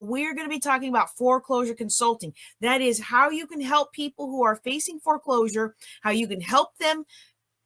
we're going to be talking about foreclosure consulting. That is how you can help people who are facing foreclosure, how you can help them,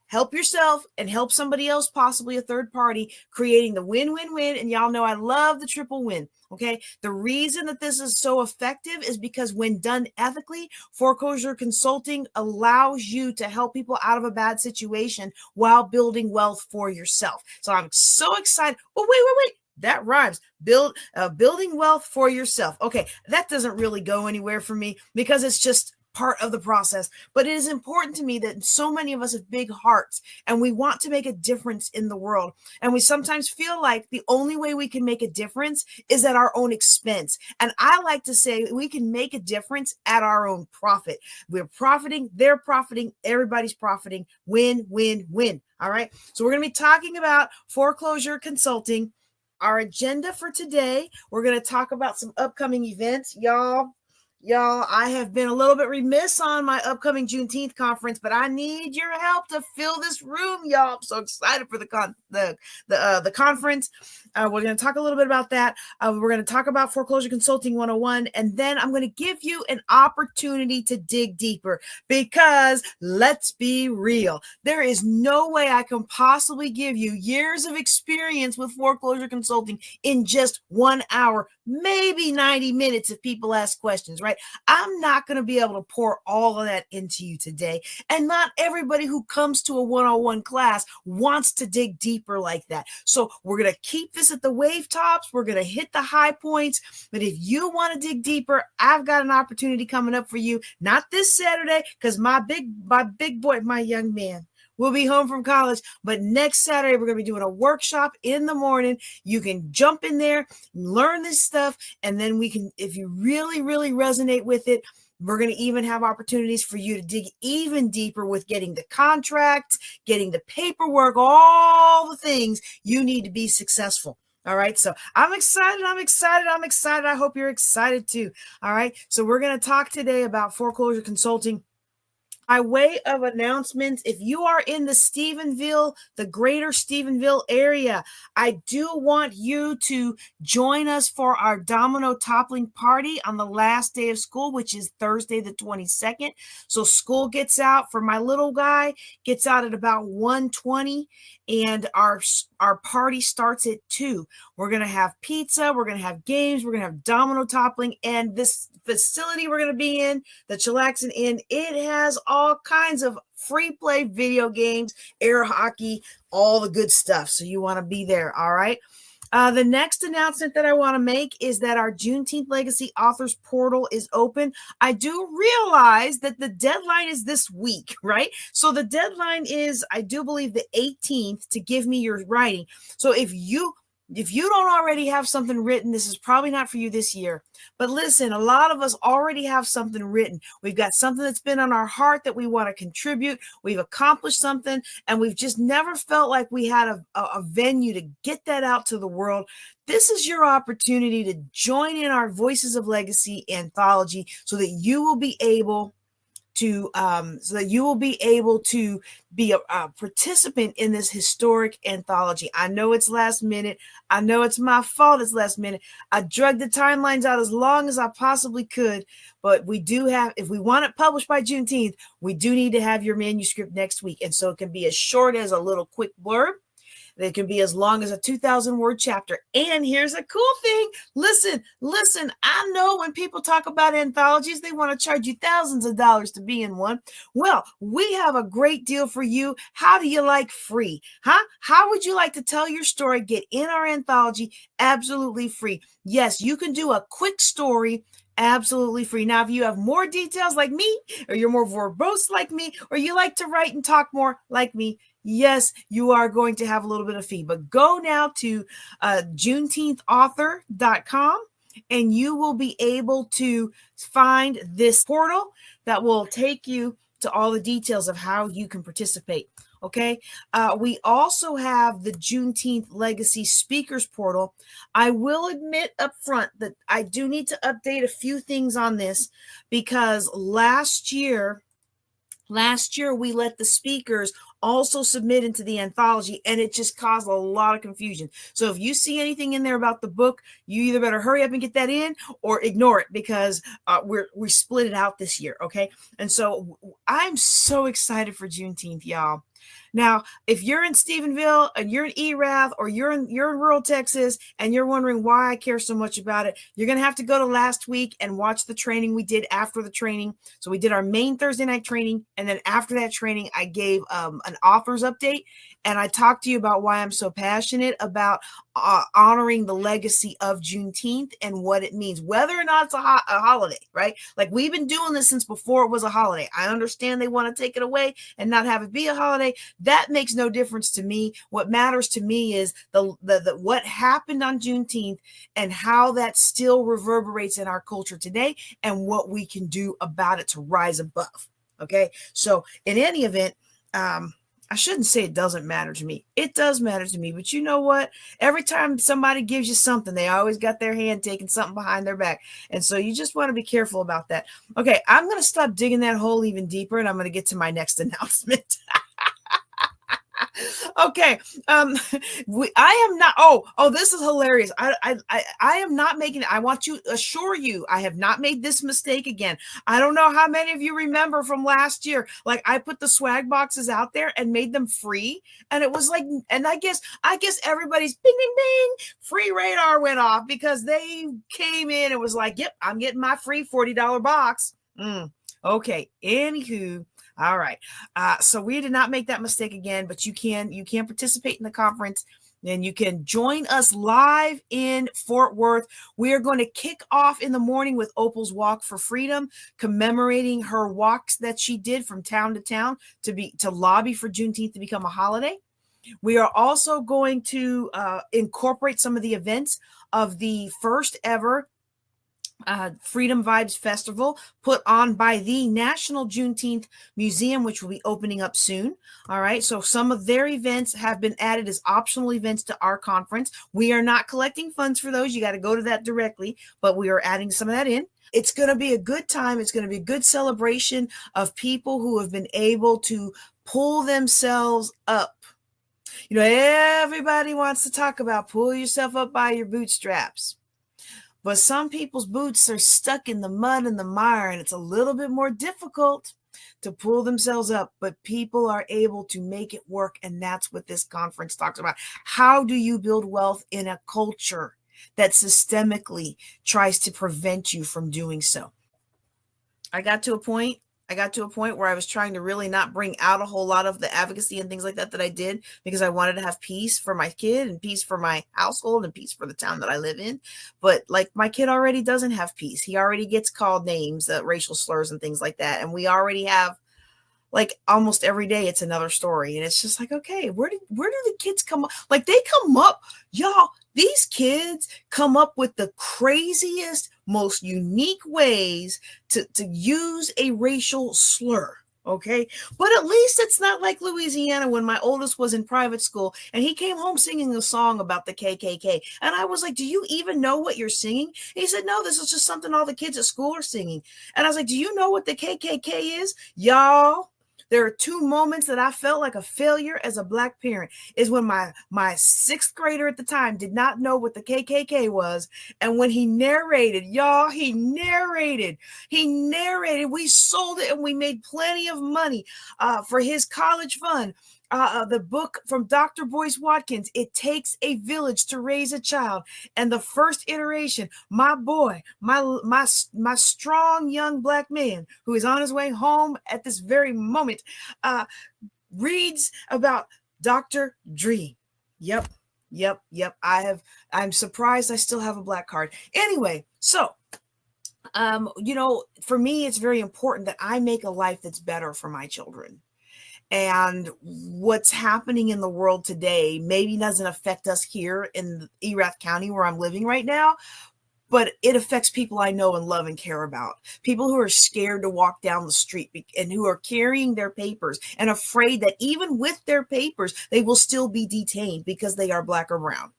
help yourself, and help somebody else, possibly a third party, creating the win-win-win. And y'all know I love the triple win. Okay. The reason that this is so effective is because when done ethically, foreclosure consulting allows you to help people out of a bad situation while building wealth for yourself. So I'm so excited. Oh, wait. That rhymes. Building wealth for yourself. Okay. That doesn't really go anywhere for me because it's just part of the process, but it is important to me that so many of us have big hearts and we want to make a difference in the world. And we sometimes feel like the only way we can make a difference is at our own expense. And I like to say we can make a difference at our own profit. We're profiting, they're profiting, everybody's profiting, win, win, win. All right. So we're going to be talking about foreclosure consulting. Our agenda for today, we're going to talk about some upcoming events. Y'all, I have been a little bit remiss on my upcoming Juneteenth conference, but I need your help to fill this room, y'all. I'm so excited for the conference. We're going to talk a little bit about that. We're going to talk about Foreclosure Consulting 101, and then I'm going to give you an opportunity to dig deeper because let's be real. There is no way I can possibly give you years of experience with foreclosure consulting in just 1 hour, maybe 90 minutes if people ask questions, right? I'm not going to be able to pour all of that into you today. And not everybody who comes to a one-on-one class wants to dig deeper like that. So we're going to keep this at the wave tops. We're going to hit the high points. But if you want to dig deeper, I've got an opportunity coming up for you. Not this Saturday, because my big boy, my young man, will be home from college. But next Saturday, we're going to be doing a workshop in the morning. You can jump in there, learn this stuff, and then we can, if you really, really resonate with it, we're going to even have opportunities for you to dig even deeper with getting the contracts, getting the paperwork, all the things you need to be successful. All right. So I'm excited. I hope you're excited too. All right. So we're going to talk today about foreclosure consulting. By way of announcements, if you are in the greater Stephenville area, I do want you to join us for our domino toppling party on the last day of school, which is Thursday, the 22nd. So school gets out for my little guy, gets out at about 1:20, and our party starts at 2. We're going to have pizza, we're going to have games, we're going to have domino toppling, and this facility we're going to be in, the Chillaxin Inn, it has all kinds of free play video games, air hockey, all the good stuff. So you want to be there. All right. The next announcement that I want to make is that our Juneteenth Legacy Authors Portal is open. I do realize that the deadline is this week, right? So the deadline is, I do believe, the 18th to give me your writing. So if you don't already have something written, this is probably not for you this year. But listen, a lot of us already have something written. We've got something that's been on our heart that we want to contribute. We've accomplished something, and we've just never felt like we had a venue to get that out to the world. This is your opportunity to join in our Voices of Legacy anthology so that you will be able to be a participant in this historic anthology. I know it's last minute. I know it's my fault it's last minute. I dragged the timelines out as long as I possibly could, but we do have, if we want it published by Juneteenth, we do need to have your manuscript next week. And so it can be as short as a little quick blurb. They can be as long as a 2,000-word chapter. And here's a cool thing. Listen, I know when people talk about anthologies, they want to charge you thousands of dollars to be in one. Well, we have a great deal for you. How do you like free? Huh? How would you like to tell your story? Get in our anthology absolutely free. Yes, you can do a quick story absolutely free. Now, if you have more details like me, or you're more verbose like me, or you like to write and talk more like me, yes, you are going to have a little bit of fee. But go now to juneteenthauthor.com and you will be able to find this portal that will take you to all the details of how you can participate. Okay. We also have the Juneteenth Legacy Speakers Portal. I will admit up front that I do need to update a few things on this because last year we let the speakers also submit into the anthology, and it just caused a lot of confusion. So if you see anything in there about the book, you either better hurry up and get that in or ignore it, because we split it out this year, okay? And so I'm so excited for Juneteenth, y'all. Now, if you're in Stephenville and you're in Erath, or you're in rural Texas and you're wondering why I care so much about it, you're going to have to go to last week and watch the training we did after the training. So we did our main Thursday night training, and then after that training, I gave an author's update, and I talked to you about why I'm so passionate about honoring the legacy of Juneteenth and what it means, whether or not it's a holiday, right? Like, we've been doing this since before it was a holiday. I understand they want to take it away and not have it be a holiday. That makes no difference to me. What matters to me is the what happened on Juneteenth and how that still reverberates in our culture today, and what we can do about it to rise above. Okay, so in any event, I shouldn't say it doesn't matter to me. It does matter to me. But you know what? Every time somebody gives you something, they always got their hand taking something behind their back. And so you just want to be careful about that. Okay, I'm going to stop digging that hole even deeper, and I'm going to get to my next announcement. Okay. I am not. This is hilarious. I am not making. I want to assure you, I have not made this mistake again. I don't know how many of you remember from last year. Like, I put the swag boxes out there and made them free, and it was like, and I guess everybody's bing bing bing free radar went off, because they came in and was like, "Yep, I'm getting my free $40 box." Okay. Anywho. All right. So we did not make that mistake again, but you can participate in the conference, and you can join us live in Fort Worth. We are going to kick off in the morning with Opal's Walk for Freedom, commemorating her walks that she did from town to town to lobby for Juneteenth to become a holiday. We are also going to incorporate some of the events of the first ever Freedom Vibes Festival put on by the National Juneteenth Museum, which will be opening up soon. All right. So some of their events have been added as optional events to our conference. We are not collecting funds for those. You got to go to that directly, but we are adding some of that in. It's going to be a good time. It's going to be a good celebration of people who have been able to pull themselves up. You know, everybody wants to talk about pull yourself up by your bootstraps. But some people's boots are stuck in the mud and the mire, and it's a little bit more difficult to pull themselves up, but people are able to make it work. And that's what this conference talks about. How do you build wealth in a culture that systemically tries to prevent you from doing so? I got to a point where I was trying to really not bring out a whole lot of the advocacy and things like that I did, because I wanted to have peace for my kid and peace for my household and peace for the town that I live in. But like, my kid already doesn't have peace. He already gets called names, racial slurs and things like that. And we already have, like, almost every day it's another story. And it's just like, okay, where do the kids come up? Like, they come up, y'all, these kids come up with the craziest, most unique ways to use a racial slur. Okay. But at least it's not like Louisiana, when my oldest was in private school and he came home singing a song about the KKK. And I was like, do you even know what you're singing? And he said, no, this is just something all the kids at school are singing. And I was like, do you know what the KKK is? Y'all, there are two moments that I felt like a failure as a Black parent. Is when my sixth grader at the time did not know what the KKK was. And when he narrated, y'all, he narrated, we sold it and we made plenty of money for his college fund. The book from Dr. Boyce Watkins, It Takes a Village to Raise a Child. And the first iteration, my boy, my strong young Black man who is on his way home at this very moment, reads about Dr. Dre. Yep. I'm surprised I still have a Black card. Anyway, so for me, it's very important that I make a life that's better for my children. And what's happening in the world today maybe doesn't affect us here in Erath County where I'm living right now, but it affects people I know and love and care about. People who are scared to walk down the street and who are carrying their papers and afraid that even with their papers, they will still be detained because they are Black or brown.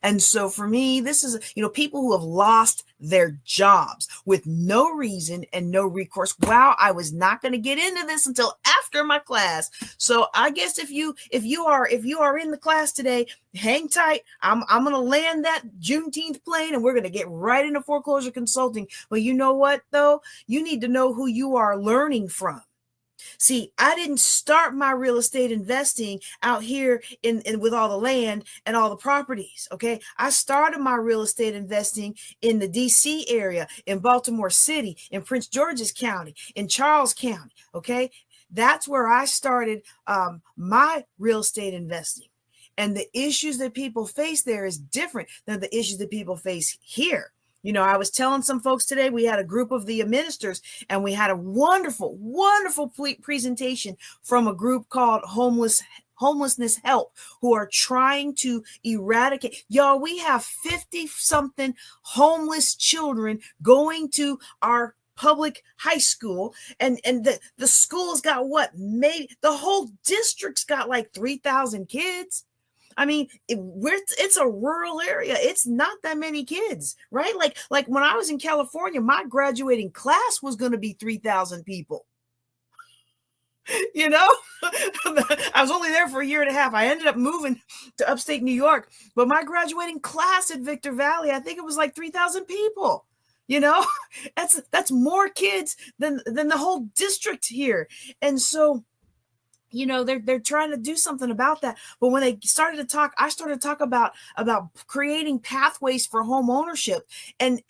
And so for me, this is, people who have lost their jobs with no reason and no recourse. Wow, I was not going to get into this until after my class. So I guess if you are in the class today, hang tight. I'm going to land that Juneteenth plane and we're going to get right into foreclosure consulting. But you know what though? You need to know who you are learning from. See, I didn't start my real estate investing out here in with all the land and all the properties. Okay. I started my real estate investing in the DC area, in Baltimore City, in Prince George's County, in Charles County. Okay. That's where I started my real estate investing. And the issues that people face there is different than the issues that people face here. I was telling some folks today, we had a group of the ministers and we had a wonderful, wonderful presentation from a group called Homelessness Help, who are trying to eradicate. Y'all, we have 50 something homeless children going to our public high school, and the school's got what? Maybe the whole district's got like 3,000 kids. I mean, it's a rural area. It's not that many kids, right? Like when I was in California, my graduating class was going to be 3,000 people. I was only there for a year and a half. I ended up moving to upstate New York, but my graduating class at Victor Valley, I think it was like 3,000 people. That's more kids than the whole district here. And so they're trying to do something about that. But when they started to talk, I started to talk about creating pathways for home ownership, and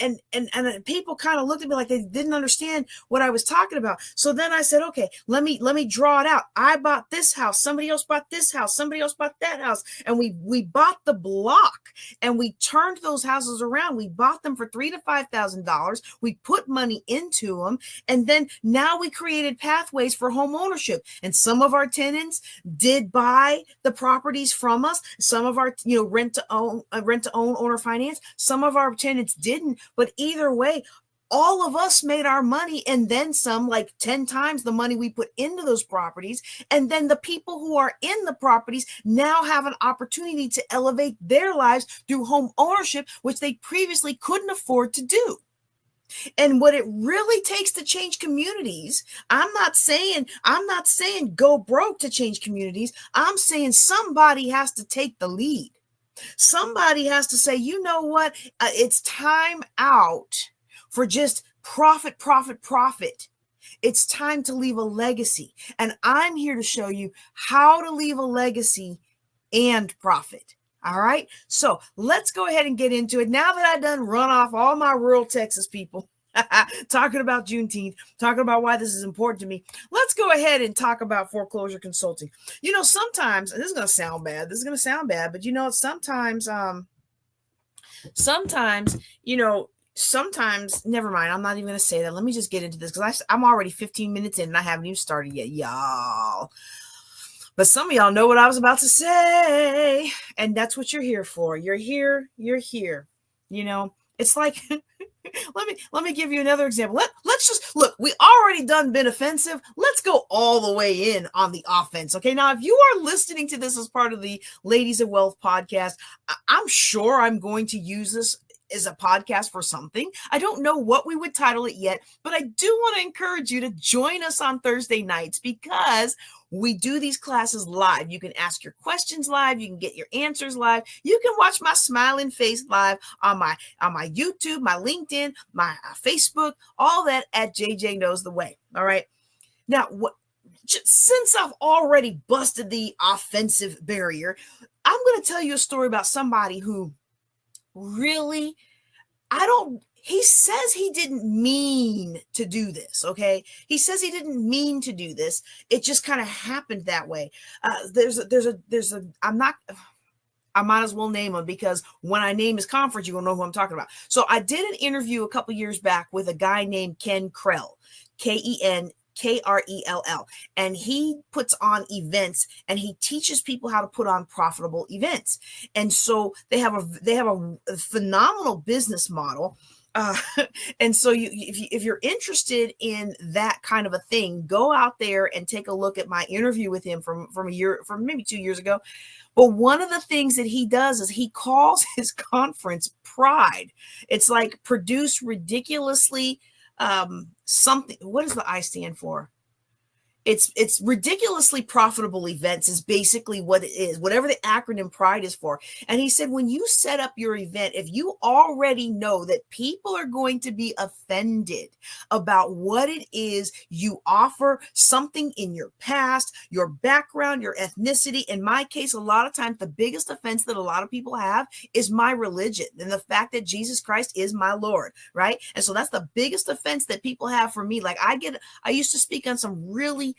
people kind of looked at me like they didn't understand what I was talking about. So then I said, okay, let me draw it out. I bought this house, somebody else bought this house, somebody else bought that house, and we bought the block and we turned those houses around. We bought them for $3,000 to $5,000. We put money into them, and then now we created pathways for home ownership. And some of our tenants did buy the properties from us. Some of our, rent to own, owner finance. Some of our tenants didn't. But either way, all of us made our money and then some, like 10 times the money we put into those properties. And then the people who are in the properties now have an opportunity to elevate their lives through home ownership, which they previously couldn't afford to do. And what it really takes to change communities, I'm not saying go broke to change communities. I'm saying somebody has to take the lead. Somebody has to say, you know what? It's time out for just profit. It's time to leave a legacy. And I'm here to show you how to leave a legacy and profit. All right. So let's go ahead and get into it. Now that I've done run off all my rural Texas people, talking about Juneteenth, talking about why this is important to me, let's go ahead and talk about foreclosure consulting. Sometimes, and this is going to sound bad, but sometimes, never mind. I'm not even going to say that. Let me just get into this because I'm already 15 minutes in and I haven't even started yet, y'all. But some of y'all know what I was about to say. And that's what you're here for. You're here. It's like, let me give you another example. Let's just look, we already been offensive. Let's go all the way in on the offense. Okay. Now, if you are listening to this as part of the Ladies of Wealth podcast, I'm sure I'm going to use this as a podcast for something. I don't know what we would title it yet, but I do want to encourage you to join us on Thursday nights because we do these classes live. You can ask your questions live. You can get your answers live. You can watch my smiling face live on my YouTube, my LinkedIn, my Facebook, all that at JJ Knows the Way. All right. Now, since I've already busted the offensive barrier, I'm going to tell you a story about somebody who really, he says he didn't mean to do this. Okay. He says he didn't mean to do this. It just kind of happened that way. I might as well name him because when I name his conference, you're going to know who I'm talking about. So I did an interview a couple years back with a guy named Ken Krell, Krell. And he puts on events and he teaches people how to put on profitable events. And so they have a phenomenal business model. Uh, and so if you're interested in that kind of a thing, go out there and take a look at my interview with him from maybe 2 years ago. But one of the things that he does is he calls his conference Pride. It's like produce ridiculously something. What does the I stand for? It's ridiculously profitable events is basically what it is, whatever the acronym Pride is for. And he said, when you set up your event, if you already know that people are going to be offended about what it is you offer, something in your past, your background, your ethnicity. In my case, a lot of times the biggest offense that a lot of people have is my religion and the fact that Jesus Christ is my Lord, right? And so that's the biggest offense that people have for me. Like I used to speak on some really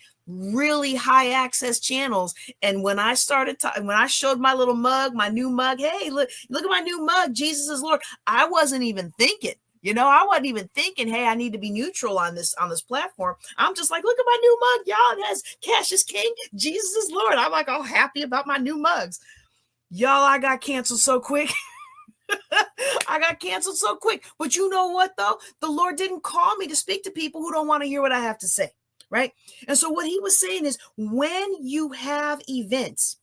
high access channels. And when I started when I showed my little mug, my new mug, hey, look at my new mug, Jesus is Lord. I wasn't even thinking, I wasn't even thinking, hey, I need to be neutral on this platform. I'm just like, look at my new mug, y'all. It has Cash is King, Jesus is Lord. I'm like all happy about my new mugs. Y'all, I got canceled so quick. I got canceled so quick. But you know what, though? The Lord didn't call me to speak to people who don't want to hear what I have to say. Right. And so what he was saying is when you have events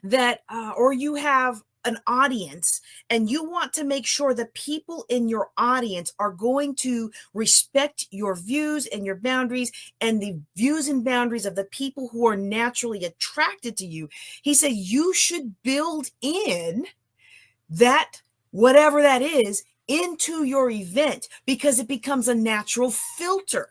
that or you have an audience and you want to make sure that people in your audience are going to respect your views and your boundaries and the views and boundaries of the people who are naturally attracted to you, he said you should build in that, whatever that is, into your event because it becomes a natural filter.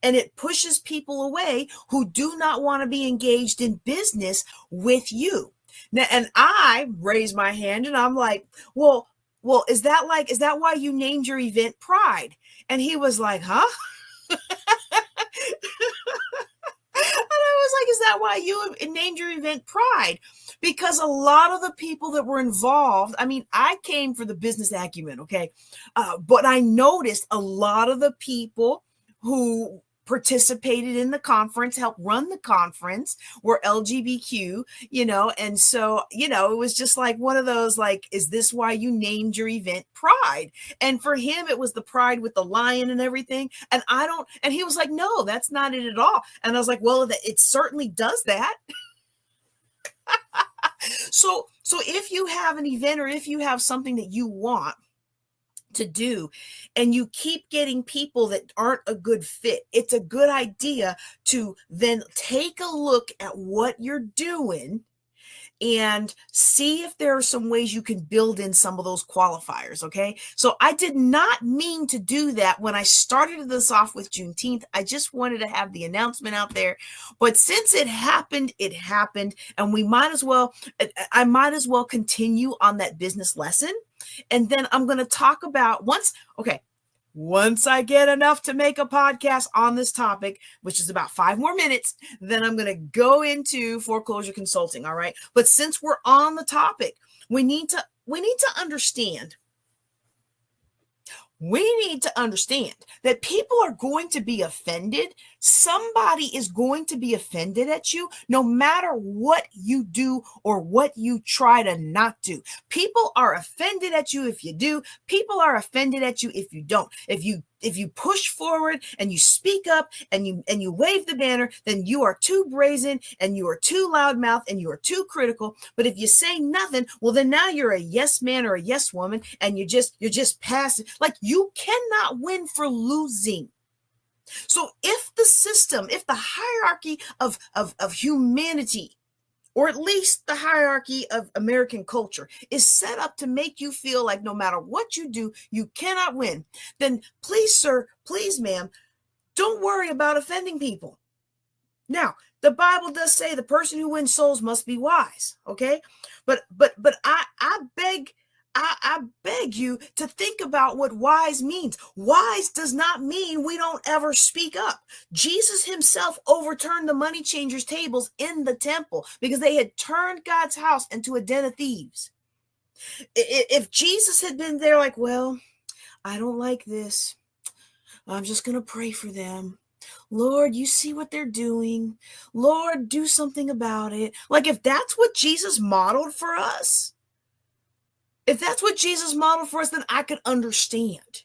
And it pushes people away who do not want to be engaged in business with you. Now, and I raise my hand and I'm like, well, is that why you named your event Pride? And he was like, huh? And I was like, is that why you named your event Pride? Because a lot of the people that were involved, I mean, I came for the business acumen, okay? But I noticed a lot of the people who participated in the conference, helped run the conference, were LGBTQ, and so, it was just like one of those, like, is this why you named your event Pride? And for him, it was the pride with the lion and everything. And he was like, no, that's not it at all. And I was like, well, it certainly does that. So if you have an event or if you have something that you want to do and you keep getting people that aren't a good fit, it's a good idea to then take a look at what you're doing and see if there are some ways you can build in some of those qualifiers. Okay. So I did not mean to do that when I started this off with Juneteenth. I just wanted to have the announcement out there. But since it happened, and I might as well continue on that business lesson. And then I'm going to talk about once I get enough to make a podcast on this topic, which is about 5 more minutes, then I'm going to go into foreclosure consulting. All right. But since we're on the topic, we need to understand. We need to understand that people are going to be offended. Somebody is going to be offended at you no matter what you do or what you try to not do. People are offended at you if you do. People are offended at you if you don't. If you push forward and you speak up and you wave the banner, then you are too brazen and you are too loudmouth and you are too critical. But if you say nothing, well, then now you're a yes man or a yes woman and you're just passive. Like, you cannot win for losing. So if the hierarchy of humanity, or at least the hierarchy of American culture, is set up to make you feel like no matter what you do, you cannot win, then please, sir, please, ma'am, don't worry about offending people. Now, the Bible does say the person who wins souls must be wise, okay? But I beg you to think about what wise means. Wise does not mean we don't ever speak up. Jesus himself overturned the money changers' tables in the temple because they had turned God's house into a den of thieves. If Jesus had been there like, well, I don't like this, I'm just going to pray for them. Lord, you see what they're doing. Lord, do something about it. Like, if that's what Jesus modeled for us, If that's what Jesus modeled for us, then I could understand.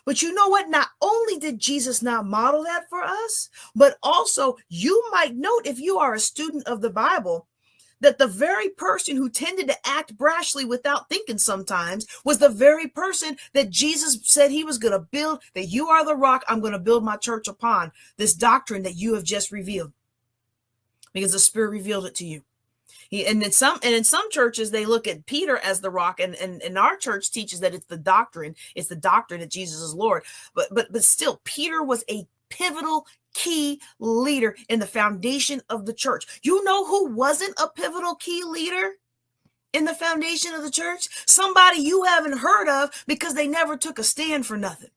But you know what? Not only did Jesus not model that for us, but also you might note, if you are a student of the Bible, that the very person who tended to act brashly without thinking sometimes was the very person that Jesus said he was going to build, that you are the rock, I'm going to build my church upon, this doctrine that you have just revealed, because the Spirit revealed it to you. And in some churches, they look at Peter as the rock, and our church teaches that it's the doctrine that Jesus is Lord. But still, Peter was a pivotal key leader in the foundation of the church. You know who wasn't a pivotal key leader in the foundation of the church? Somebody you haven't heard of because they never took a stand for nothing.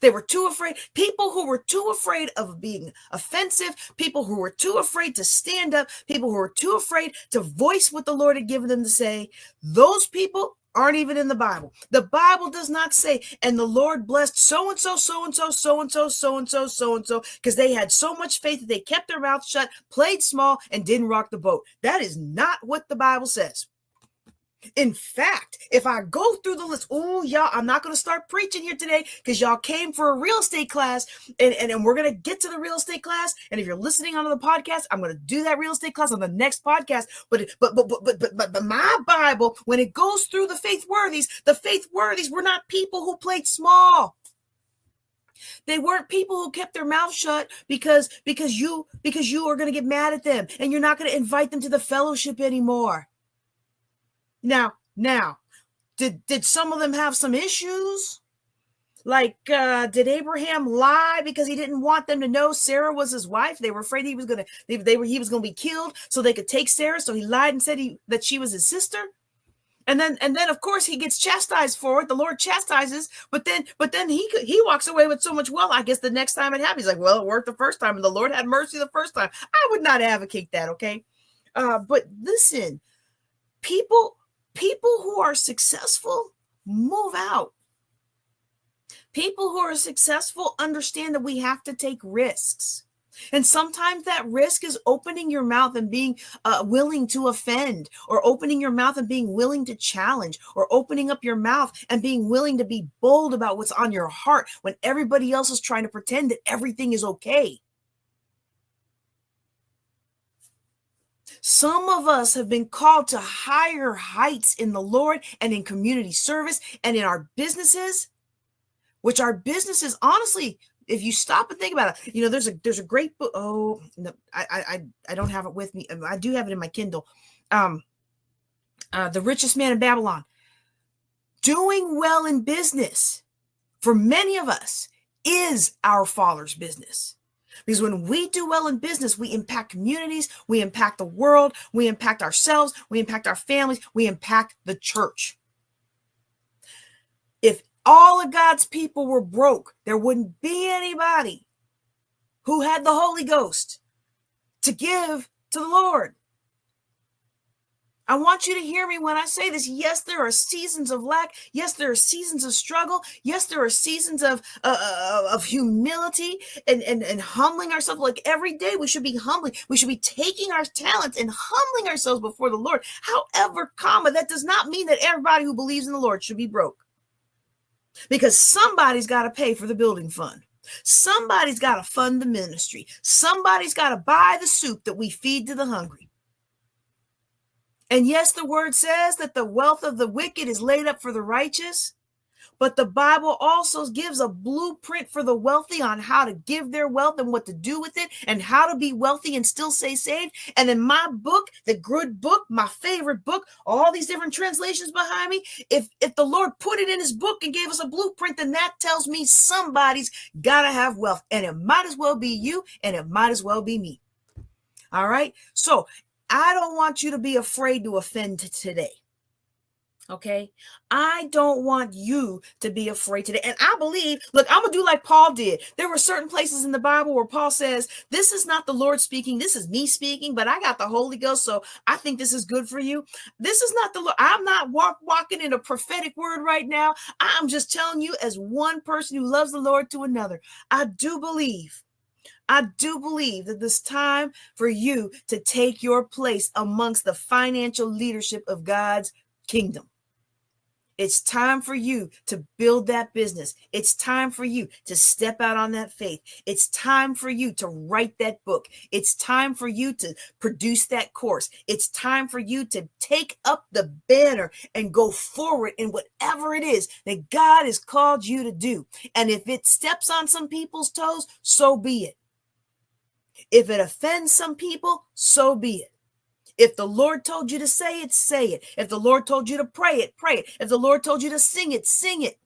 They were too afraid. People who were too afraid of being offensive, people who were too afraid to stand up, people who were too afraid to voice what the Lord had given them to say, those people aren't even in the Bible. The Bible does not say, and the Lord blessed so-and-so, so-and-so, so-and-so, so-and-so, so-and-so, because they had so much faith that they kept their mouth shut, played small, and didn't rock the boat. That is not what the Bible says. In fact, if I go through the list, y'all, I'm not going to start preaching here today because y'all came for a real estate class, and we're going to get to the real estate class. And if you're listening onto the podcast, I'm going to do that real estate class on the next podcast. But my Bible, when it goes through the faith worthies were not people who played small. They weren't people who kept their mouth shut because you are going to get mad at them and you're not going to invite them to the fellowship anymore. Now, did some of them have some issues? Like, did Abraham lie because he didn't want them to know Sarah was his wife? They were afraid he was going to be killed so they could take Sarah. So he lied and said that she was his sister. And then of course he gets chastised for it. The Lord chastises, but then he walks away with so much wealth. I guess the next time it happens, he's like, well, it worked the first time, and the Lord had mercy the first time. I would not advocate that, okay? But listen, people who are successful move out. People who are successful understand that we have to take risks. And sometimes that risk is opening your mouth and being willing to offend, or opening your mouth and being willing to challenge, or opening up your mouth and being willing to be bold about what's on your heart when everybody else is trying to pretend that everything is okay. Some of us have been called to higher heights in the Lord and in community service and in our businesses, which our businesses, honestly, if you stop and think about it, there's a great book. Oh, no, I don't have it with me. I do have it in my Kindle. The Richest Man in Babylon. Doing well in business, for many of us, is our Father's business. Because when we do well in business, we impact communities, we impact the world, we impact ourselves, we impact our families, we impact the church. If all of God's people were broke, there wouldn't be anybody who had the Holy Ghost to give to the Lord. I want you to hear me when I say this. Yes, there are seasons of lack. Yes, there are seasons of struggle. Yes, there are seasons of humility and humbling ourselves. Like every day we should be humbling. We should be taking our talents and humbling ourselves before the Lord. However, that does not mean that everybody who believes in the Lord should be broke. Because somebody's got to pay for the building fund. Somebody's got to fund the ministry. Somebody's got to buy the soup that we feed to the hungry. And yes, the word says that the wealth of the wicked is laid up for the righteous, but the Bible also gives a blueprint for the wealthy on how to give their wealth and what to do with it and how to be wealthy and still stay saved. And in my book, the good book, my favorite book, all these different translations behind me, if the Lord put it in his book and gave us a blueprint, then that tells me somebody's got to have wealth. And it might as well be you, and it might as well be me. All right? So I don't want you to be afraid to offend today. Okay? I don't want you to be afraid today. And I believe, look, I'm going to do like Paul did. There were certain places in the Bible where Paul says, this is not the Lord speaking. This is me speaking, but I got the Holy Ghost. So I think this is good for you. This is not the Lord. I'm not walking in a prophetic word right now. I'm just telling you as one person who loves the Lord to another. I do believe I do believe that it's time for you to take your place amongst the financial leadership of God's kingdom. It's time for you to build that business. It's time for you to step out on that faith. It's time for you to write that book. It's time for you to produce that course. It's time for you to take up the banner and go forward in whatever it is that God has called you to do. And if it steps on some people's toes, so be it. If it offends some people, so be it. If the Lord told you to say it, say it. If the Lord told you to pray it, pray it. If the Lord told you to sing it, sing it.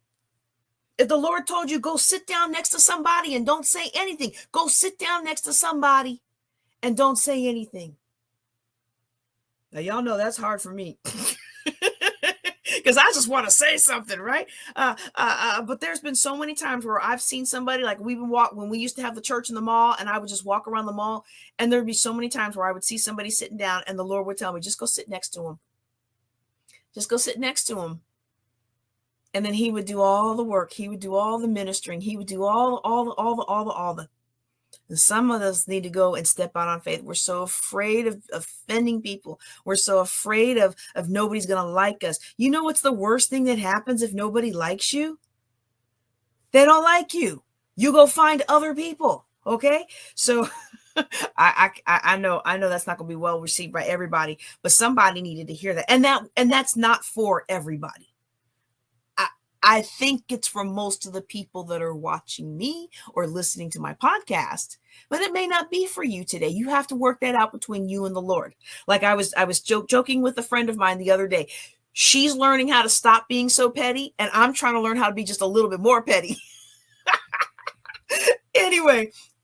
If the Lord told you go sit down next to somebody and don't say anything, go sit down next to somebody and don't say anything. Now, y'all know that's hard for me. Because I just want to say something, right? But there's been so many times where I've seen somebody, like when we used to have the church in the mall, and I would just walk around the mall, and there'd be so many times where I would see somebody sitting down, and the Lord would tell me, just go sit next to him. Just go sit next to him. And then he would do all the work. He would do all the ministering. He would do all the. And some of us need to go and step out on faith. We're so afraid of offending people. We're so afraid of nobody's going to like us. You know what's the worst thing that happens if nobody likes you? They don't like you. You go find other people. Okay? So I know that's not going to be well received by everybody, but somebody needed to hear that. And that's not for everybody. I think it's for most of the people that are watching me or listening to my podcast, but it may not be for you today. You have to work that out between you and the Lord. Like I was joking with a friend of mine the other day. She's learning how to stop being so petty, and I'm trying to learn how to be just a little bit more petty.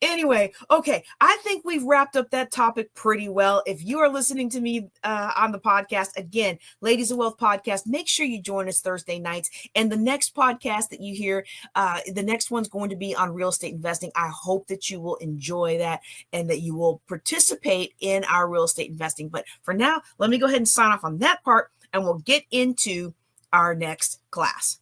Anyway, okay. I think we've wrapped up that topic pretty well. If you are listening to me on the podcast, again, Ladies of Wealth podcast, make sure you join us Thursday nights. And the next podcast that you hear, the next one's going to be on real estate investing. I hope that you will enjoy that and that you will participate in our real estate investing. But for now, let me go ahead and sign off on that part, and we'll get into our next class.